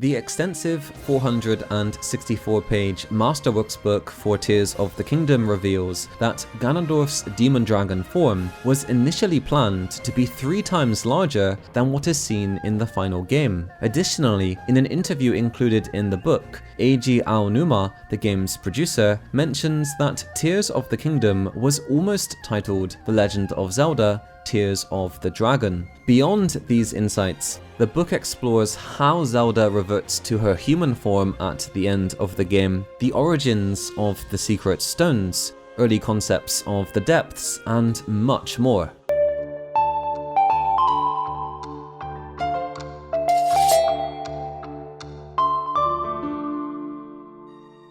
The extensive 464-page Masterworks book for Tears of the Kingdom reveals that Ganondorf's demon dragon form was initially planned to be 3 times larger than what is seen in the final game. Additionally, in an interview included in the book, Eiji Aonuma, the game's producer, mentions that Tears of the Kingdom was almost titled The Legend of Zelda: Tears of the Dragon. Beyond these insights, the book explores how Zelda reverts to her human form at the end of the game, the origins of the Secret Stones, early concepts of the depths, and much more.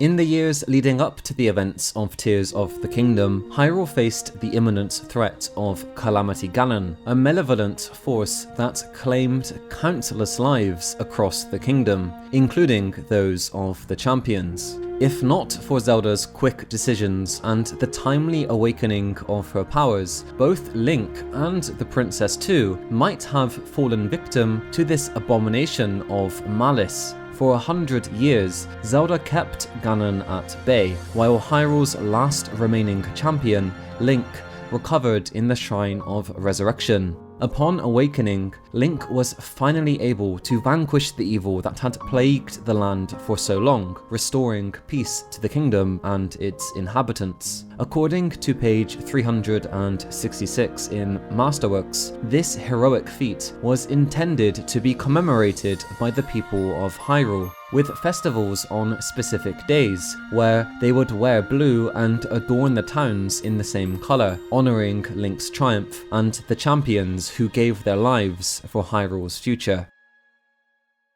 In the years leading up to the events of Tears of the Kingdom, Hyrule faced the imminent threat of Calamity Ganon, a malevolent force that claimed countless lives across the kingdom, including those of the champions. If not for Zelda's quick decisions and the timely awakening of her powers, both Link and the Princess too might have fallen victim to this abomination of malice. For 100 years, Zelda kept Ganon at bay, while Hyrule's last remaining champion, Link, recovered in the Shrine of Resurrection. Upon awakening, Link was finally able to vanquish the evil that had plagued the land for so long, restoring peace to the kingdom and its inhabitants. According to page 366 in Masterworks, this heroic feat was intended to be commemorated by the people of Hyrule, with festivals on specific days, where they would wear blue and adorn the towns in the same color, honoring Link's triumph and the champions who gave their lives for Hyrule's future.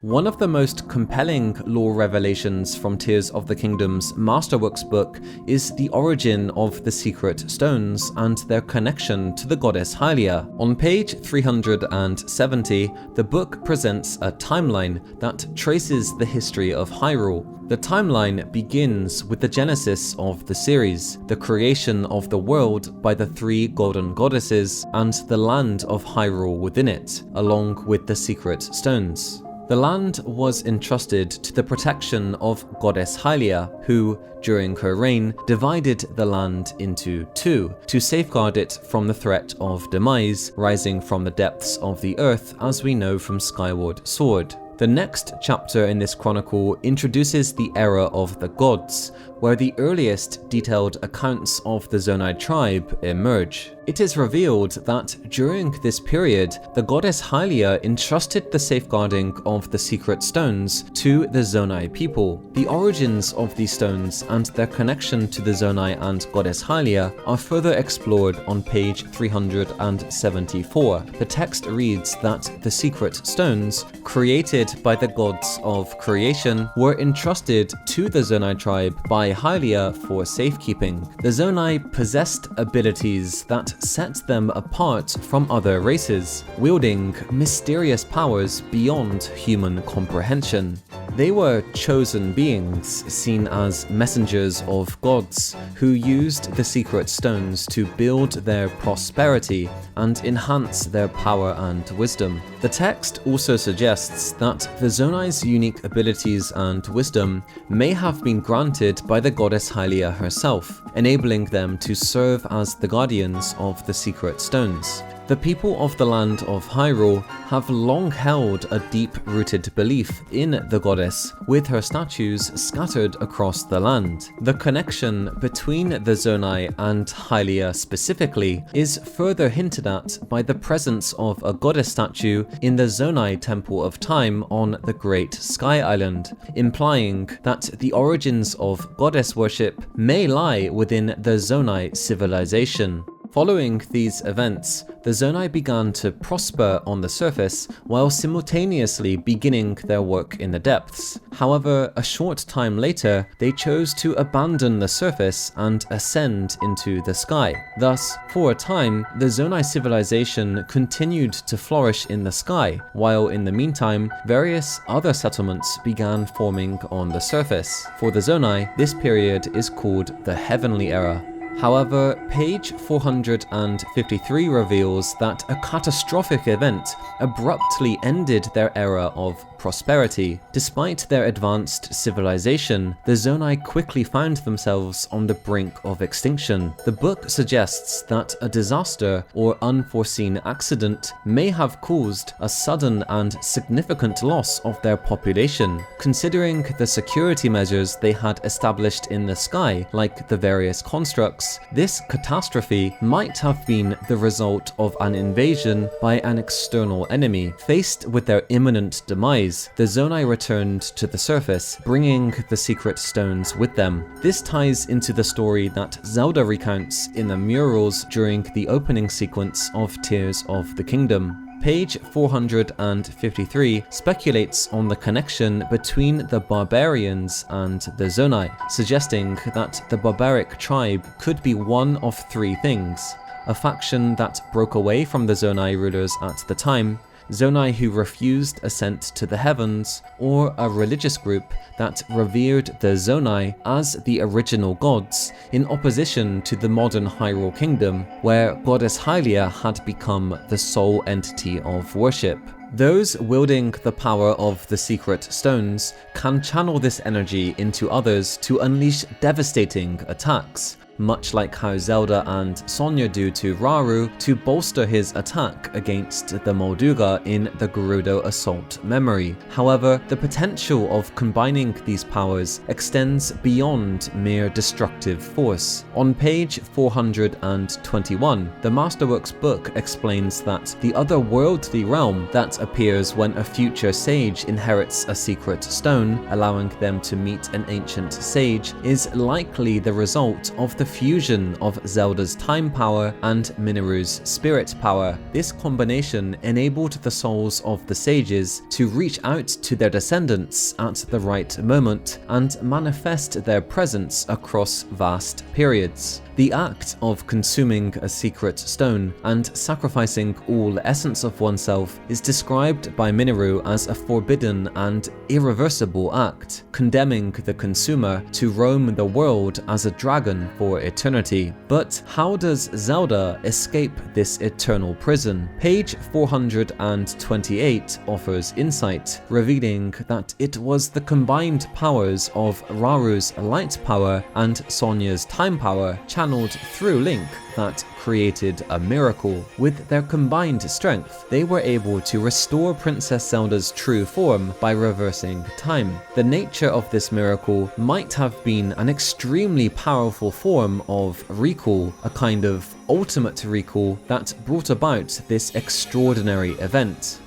One of the most compelling lore revelations from Tears of the Kingdom's Masterworks book is the origin of the Secret Stones and their connection to the goddess Hylia. On page 370, the book presents a timeline that traces the history of Hyrule. The timeline begins with the genesis of the series, the creation of the world by the 3 golden goddesses and the land of Hyrule within it, along with the Secret Stones. The land was entrusted to the protection of Goddess Hylia, who, during her reign, divided the land into 2, to safeguard it from the threat of Demise rising from the depths of the earth, as we know from Skyward Sword. The next chapter in this chronicle introduces the era of the gods, where the earliest detailed accounts of the Zonai tribe emerge. It is revealed that during this period, the goddess Hylia entrusted the safeguarding of the Secret Stones to the Zonai people. The origins of these stones and their connection to the Zonai and goddess Hylia are further explored on page 374. The text reads that the Secret Stones, created by the gods of creation, were entrusted to the Zonai tribe by Hylia for safekeeping. The Zonai possessed abilities that set them apart from other races, wielding mysterious powers beyond human comprehension. They were chosen beings, seen as messengers of gods, who used the Secret Stones to build their prosperity and enhance their power and wisdom. The text also suggests that the Zonai's unique abilities and wisdom may have been granted by the goddess Hylia herself, enabling them to serve as the guardians of the Secret Stones. The people of the land of Hyrule have long held a deep-rooted belief in the goddess, with her statues scattered across the land. The connection between the Zonai and Hylia specifically is further hinted at by the presence of a goddess statue in the Zonai Temple of Time on the Great Sky Island, implying that the origins of goddess worship may lie within the Zonai civilization. Following these events, the Zonai began to prosper on the surface while simultaneously beginning their work in the depths. However, a short time later, they chose to abandon the surface and ascend into the sky. Thus, for a time, the Zonai civilization continued to flourish in the sky, while in the meantime, various other settlements began forming on the surface. For the Zonai, this period is called the Heavenly Era. However, page 453 reveals that a catastrophic event abruptly ended their era of prosperity. Despite their advanced civilization, the Zonai quickly found themselves on the brink of extinction. The book suggests that a disaster or unforeseen accident may have caused a sudden and significant loss of their population. Considering the security measures they had established in the sky, like the various constructs, this catastrophe might have been the result of an invasion by an external enemy. Faced with their imminent demise, the Zonai returned to the surface, bringing the secret stones with them. This ties into the story that Zelda recounts in the murals during the opening sequence of Tears of the Kingdom. Page 453 speculates on the connection between the barbarians and the Zonai, suggesting that the barbaric tribe could be one of three things: a faction that broke away from the Zonai rulers at the time, Zonai who refused ascent to the heavens, or a religious group that revered the Zonai as the original gods, in opposition to the modern Hyrule Kingdom, where goddess Hylia had become the sole entity of worship. Those wielding the power of the secret stones can channel this energy into others to unleash devastating attacks, much like how Zelda and Sonia do to Rauru to bolster his attack against the Molduga in the Gerudo Assault memory. However, the potential of combining these powers extends beyond mere destructive force. On page 421, the Masterworks book explains that the otherworldly realm that appears when a future sage inherits a secret stone, allowing them to meet an ancient sage, is likely the result of the fusion of Zelda's time power and Mineru's spirit power. This combination enabled the souls of the sages to reach out to their descendants at the right moment and manifest their presence across vast periods. The act of consuming a secret stone and sacrificing all essence of oneself is described by Mineru as a forbidden and irreversible act, condemning the consumer to roam the world as a dragon for eternity. But how does Zelda escape this eternal prison? Page 428 offers insight, revealing that it was the combined powers of Rauru's light power and Sonia's time power channeled through Link that created a miracle. With their combined strength, they were able to restore Princess Zelda's true form by reversing time. The nature of this miracle might have been an extremely powerful form of recall, a kind of ultimate recall that brought about this extraordinary event.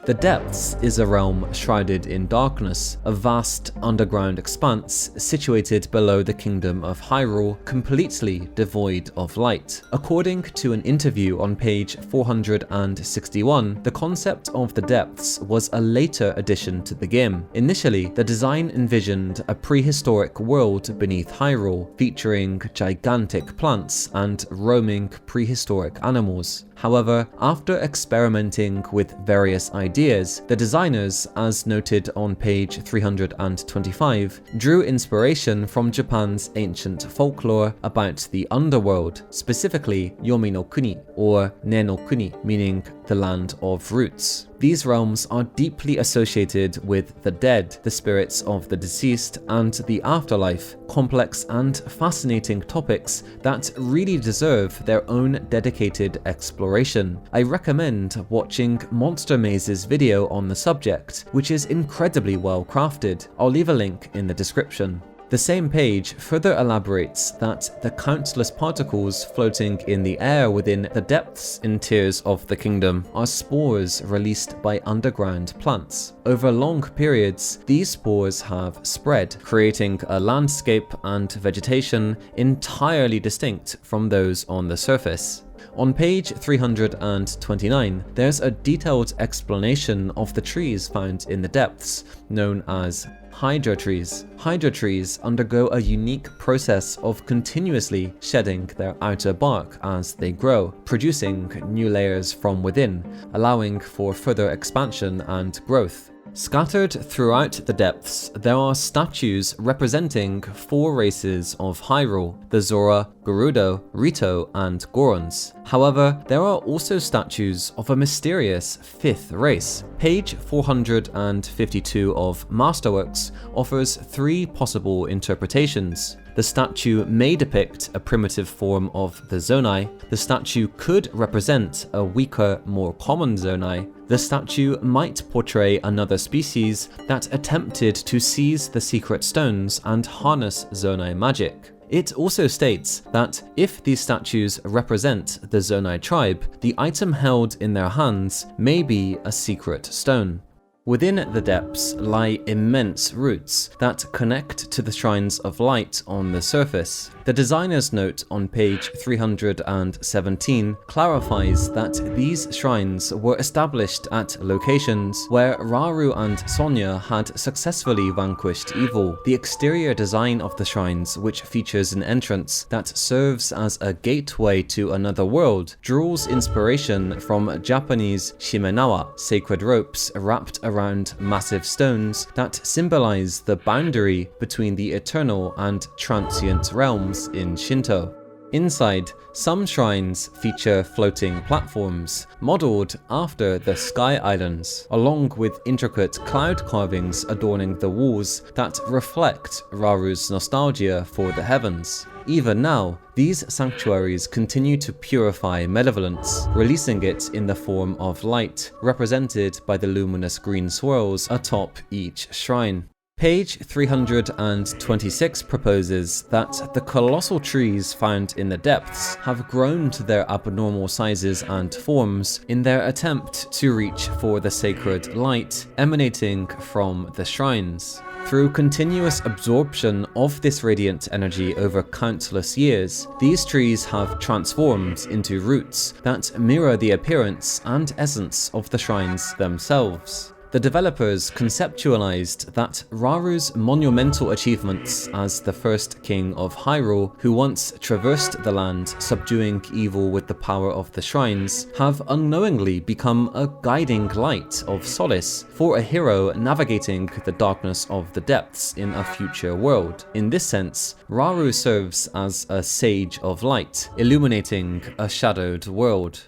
The Depths is a realm shrouded in darkness, a vast underground expanse situated below the kingdom of Hyrule, completely devoid of light. According to an interview on page 461, the concept of the Depths was a later addition to the game. Initially, the design envisioned a prehistoric world beneath Hyrule, featuring gigantic plants and roaming prehistoric animals. However, after experimenting with various ideas, the designers, as noted on page 325, drew inspiration from Japan's ancient folklore about the underworld, specifically Yomi no Kuni, or Ne no Kuni, meaning the land of roots. These realms are deeply associated with the dead, the spirits of the deceased, and the afterlife, complex and fascinating topics that really deserve their own dedicated exploration. I recommend watching Monster Maze's video on the subject, which is incredibly well crafted. I'll leave a link in the description. The same page further elaborates that the countless particles floating in the air within the depths in Tears of the Kingdom are spores released by underground plants. Over long periods, these spores have spread, creating a landscape and vegetation entirely distinct from those on the surface. On page 329, there's a detailed explanation of the trees found in the depths, known as Hydra trees. Hydra trees undergo a unique process of continuously shedding their outer bark as they grow, producing new layers from within, allowing for further expansion and growth. Scattered throughout the depths, there are statues representing 4 races of Hyrule: the Zora, Gerudo, Rito, and Gorons. However, there are also statues of a mysterious 5th race. Page 452 of Masterworks offers 3 possible interpretations. The statue may depict a primitive form of the Zonai. The statue could represent a weaker, more common Zonai. The statue might portray another species that attempted to seize the secret stones and harness Zonai magic. It also states that if these statues represent the Zonai tribe, the item held in their hands may be a secret stone. Within the depths lie immense roots that connect to the shrines of light on the surface. The designer's note on page 317 clarifies that these shrines were established at locations where Rauru and Sonia had successfully vanquished evil. The exterior design of the shrines, which features an entrance that serves as a gateway to another world, draws inspiration from Japanese shimenawa, sacred ropes wrapped around massive stones that symbolize the boundary between the eternal and transient realms in Shinto. Inside, some shrines feature floating platforms, modelled after the Sky Islands, along with intricate cloud carvings adorning the walls that reflect Rauru's nostalgia for the heavens. Even now, these sanctuaries continue to purify malevolence, releasing it in the form of light, represented by the luminous green swirls atop each shrine. Page 326 proposes that the colossal trees found in the depths have grown to their abnormal sizes and forms in their attempt to reach for the sacred light emanating from the shrines. Through continuous absorption of this radiant energy over countless years, these trees have transformed into roots that mirror the appearance and essence of the shrines themselves. The developers conceptualized that Rauru's monumental achievements as the first king of Hyrule, who once traversed the land subduing evil with the power of the shrines, have unknowingly become a guiding light of solace for a hero navigating the darkness of the depths in a future world. In this sense, Rauru serves as a sage of light, illuminating a shadowed world.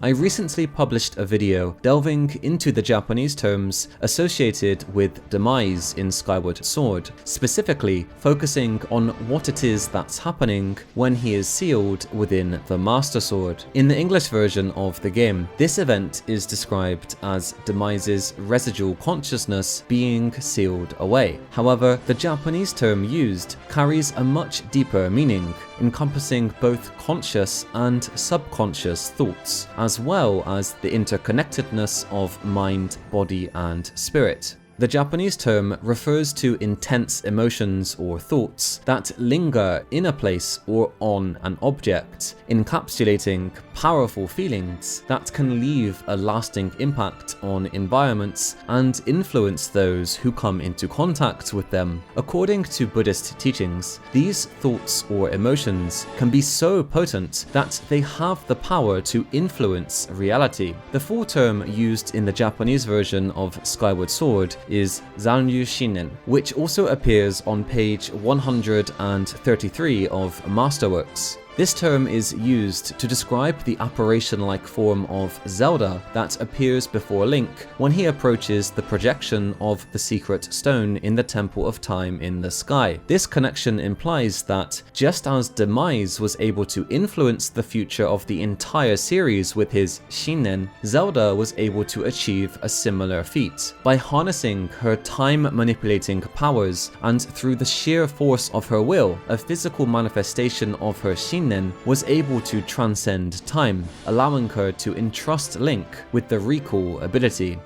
I recently published a video delving into the Japanese terms associated with Demise in Skyward Sword, specifically focusing on what it is that's happening when he is sealed within the Master Sword. In the English version of the game, this event is described as Demise's residual consciousness being sealed away. However, the Japanese term used carries a much deeper meaning, encompassing both conscious and subconscious thoughts, as well as the interconnectedness of mind, body, and spirit. The Japanese term refers to intense emotions or thoughts that linger in a place or on an object, encapsulating powerful feelings that can leave a lasting impact on environments and influence those who come into contact with them. According to Buddhist teachings, these thoughts or emotions can be so potent that they have the power to influence reality. The full term used in the Japanese version of Skyward Sword is Zanryu Shinen, which also appears on page 133 of Masterworks. This term is used to describe the apparition-like form of Zelda that appears before Link when he approaches the projection of the secret stone in the Temple of Time in the sky. This connection implies that, just as Demise was able to influence the future of the entire series with his Shinen, Zelda was able to achieve a similar feat. By harnessing her time-manipulating powers and through the sheer force of her will, a physical manifestation of her Shinen was able to transcend time, allowing her to entrust Link with the recall ability.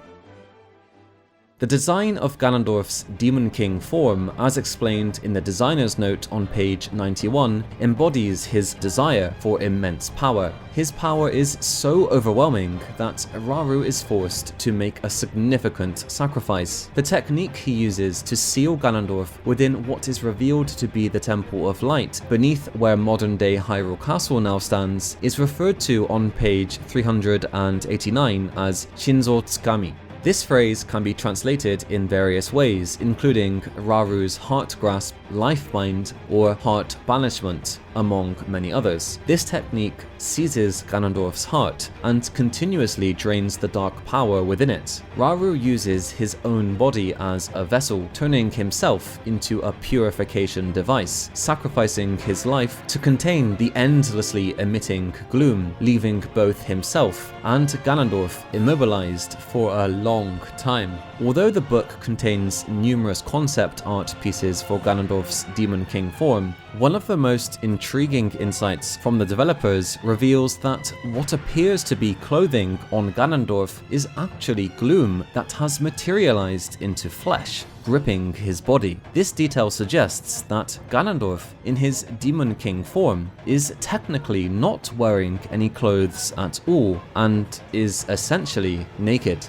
The design of Ganondorf's Demon King form, as explained in the designer's note on page 91, embodies his desire for immense power. His power is so overwhelming that Rauru is forced to make a significant sacrifice. The technique he uses to seal Ganondorf within what is revealed to be the Temple of Light, beneath where modern-day Hyrule Castle now stands, is referred to on page 389 as Shinzo Tsukami. This phrase can be translated in various ways, including Raru's heart grasp, life bind, or heart banishment, among many others. This technique seizes Ganondorf's heart and continuously drains the dark power within it. Raru uses his own body as a vessel, turning himself into a purification device, sacrificing his life to contain the endlessly emitting gloom, leaving both himself and Ganondorf immobilized for a long time. Although the book contains numerous concept art pieces for Ganondorf's Demon King form, one of the most intriguing insights from the developers reveals that what appears to be clothing on Ganondorf is actually gloom that has materialized into flesh, gripping his body. This detail suggests that Ganondorf, in his Demon King form, is technically not wearing any clothes at all and is essentially naked.